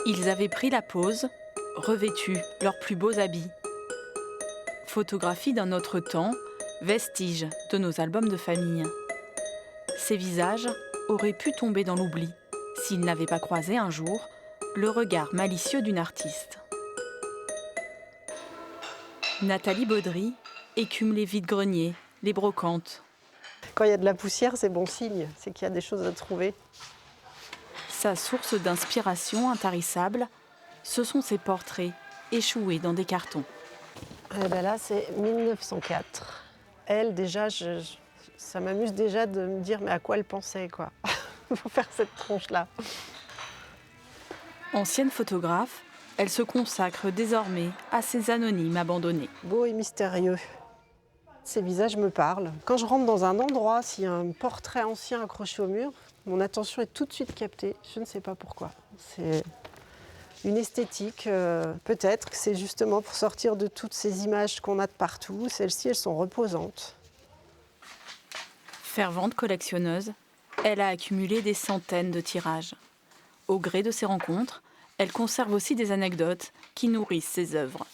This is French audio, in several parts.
Ils avaient pris la pose, revêtus leurs plus beaux habits. Photographie d'un autre temps, vestige de nos albums de famille. Ces visages auraient pu tomber dans l'oubli s'ils n'avaient pas croisé un jour le regard malicieux d'une artiste. Nathalie Baudry écume les vides-greniers, les brocantes. Quand il y a de la poussière, c'est bon signe, c'est qu'il y a des choses à trouver. Sa source d'inspiration intarissable, ce sont ses portraits échoués dans des cartons. Eh ben là, c'est 1904. Elle, déjà, ça m'amuse déjà de me dire, mais à quoi elle pensait, quoi. Pour faire cette tronche-là. Ancienne photographe, elle se consacre désormais à ces anonymes abandonnés. Beau et mystérieux. Ces visages me parlent. Quand je rentre dans un endroit, s'il y a un portrait ancien accroché au mur, mon attention est tout de suite captée. Je ne sais pas pourquoi. C'est une esthétique. Peut-être que c'est justement pour sortir de toutes ces images qu'on a de partout. Celles-ci, elles sont reposantes. Fervente collectionneuse, elle a accumulé des centaines de tirages. Au gré de ces rencontres, elle conserve aussi des anecdotes qui nourrissent ses œuvres.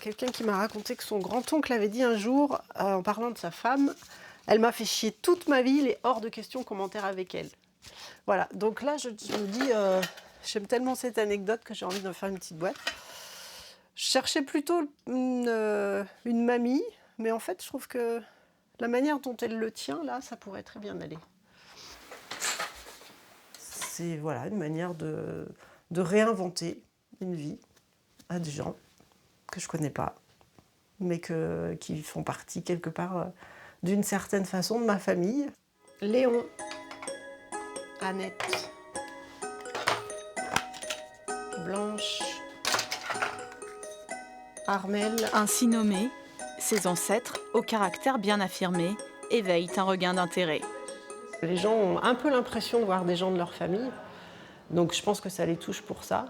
Quelqu'un qui m'a raconté que son grand-oncle avait dit un jour, en parlant de sa femme, « Elle m'a fait chier toute ma vie, il est hors de question qu'on m'enterre avec elle. » Voilà, donc là, je me dis, j'aime tellement cette anecdote que j'ai envie de faire une petite boîte. Je cherchais plutôt une mamie, mais en fait, je trouve que la manière dont elle le tient, là, ça pourrait très bien aller. C'est voilà, une manière de réinventer une vie à des gens que je ne connais pas, mais qui font partie quelque part d'une certaine façon de ma famille. Léon, Annette, Blanche, Armel. Ainsi nommés, ses ancêtres, au caractère bien affirmé, éveillent un regain d'intérêt. Les gens ont un peu l'impression de voir des gens de leur famille, donc je pense que ça les touche pour ça.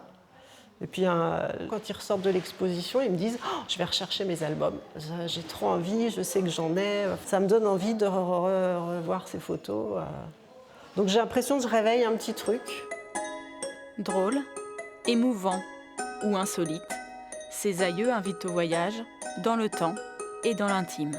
Et puis quand ils ressortent de l'exposition, ils me disent oh, « je vais rechercher mes albums, j'ai trop envie, je sais que j'en ai ». Ça me donne envie de revoir ces photos. Donc j'ai l'impression que je réveille un petit truc. Drôle, émouvant ou insolite, ses aïeux invitent au voyage, dans le temps et dans l'intime.